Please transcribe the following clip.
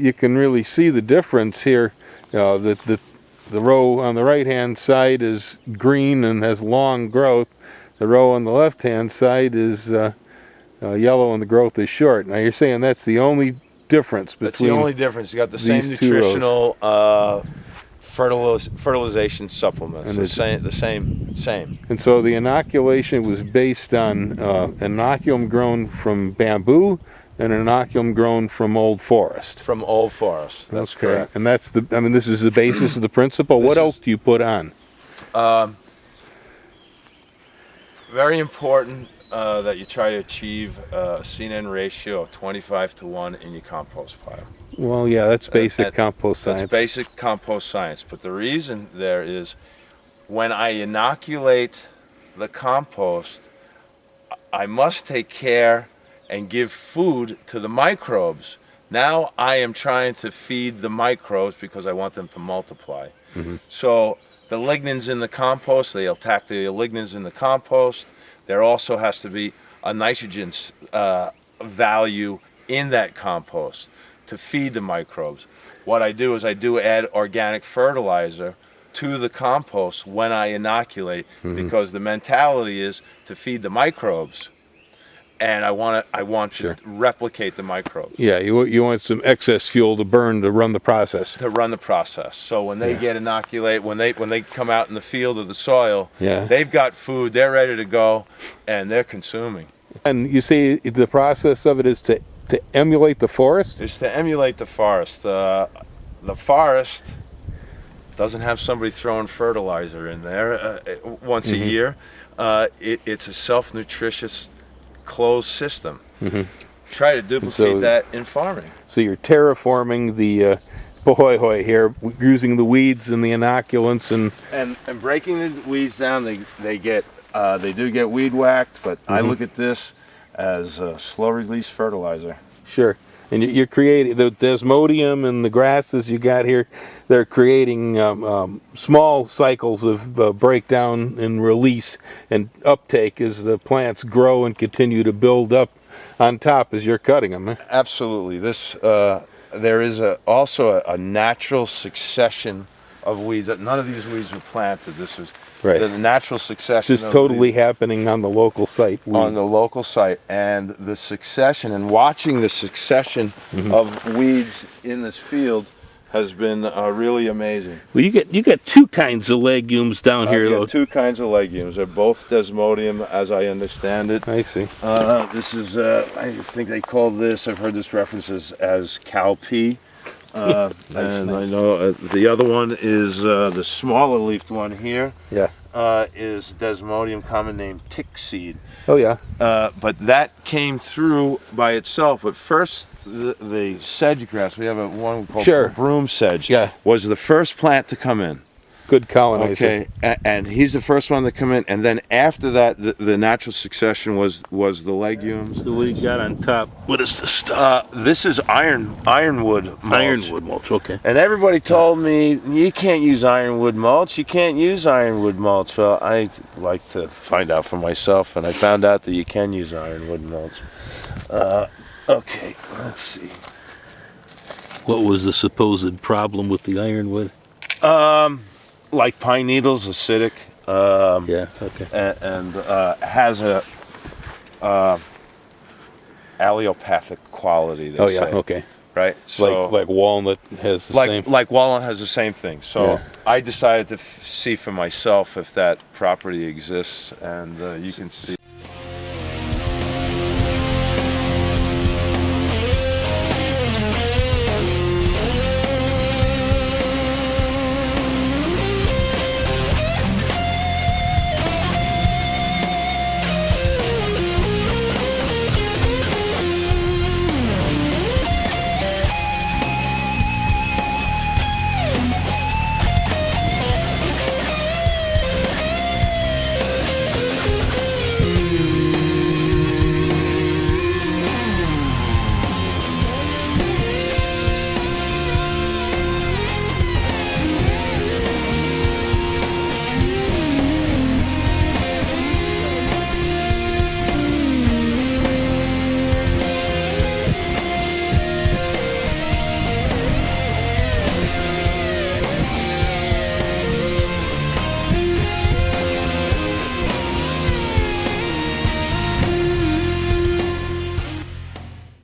you can really see the difference here. The row on the right-hand side is green and has long growth. The row on the left-hand side is yellow and the growth is short. Now you're saying that's the only difference between. That's the only difference. You got the same nutritional fertilization supplements. And the same. And so the inoculation was based on inoculum grown from bamboo and inoculum grown from old forest. From old forest. That's correct. And that's this is the basis of the principle. What else do you put on? Very important that you try to achieve a C/N ratio of 25:1 in your compost pile. Well, yeah, that's basic compost science. That's basic compost science. But the reason there is when I inoculate the compost, I must take care and give food to the microbes. Now I am trying to feed the microbes because I want them to multiply. So the lignins in the compost, they attack the lignins in the compost. There also has to be a nitrogen value in that compost to feed the microbes. What I do is I do add organic fertilizer to the compost when I inoculate, because the mentality is to feed the microbes, and I want to replicate the microbes. Yeah, you want some excess fuel to burn to run the process. So when they get inoculate, when they come out in the field or the soil, they've got food, they're ready to go, and they're consuming. And you see the process of it is to emulate the forest? It's to emulate the forest. The forest doesn't have somebody throwing fertilizer in there once a year. It's a self-nutritious closed system. Try to duplicate that in farming. So you're terraforming the bohoi here, using the weeds and the inoculants and breaking the weeds down. They do get weed whacked, but I look at this as slow release fertilizer. Sure. And you're creating the desmodium and the grasses you got here. They're creating small cycles of breakdown and release and uptake as the plants grow and continue to build up on top as you're cutting them. Absolutely. There is also a natural succession of weeds. None of these weeds were planted. This is the natural succession. It's just totally happening on the local site. On the local site, and the succession and watching the succession of weeds in this field has been really amazing. Well, you get two kinds of legumes down here, though. Two kinds of legumes. They're both desmodium, as I understand it. I see. This is, I think they call this, I've heard this reference as cowpea. And I know the other one is the smaller leafed one here. Is desmodium, common name tick seed. Oh yeah. But that came through by itself. But first, the sedge grass. We have one called broom sedge. Was the first plant to come in. Good colonizer. Okay, and he's the first one to come in, and then after that, the natural succession was the legumes. So what do you got on top? What is this stuff? This is ironwood mulch. Ironwood mulch, okay. And everybody told me, you can't use ironwood mulch, you can't use ironwood mulch. Well, I like to find out for myself, and I found out that you can use ironwood mulch. Okay, let's see. What was the supposed problem with the ironwood? Like pine needles, acidic. And has a allelopathic quality. They say. Okay. Right. So like walnut has the same. Like walnut has the same thing. So I decided to see for myself if that property exists, and you can see.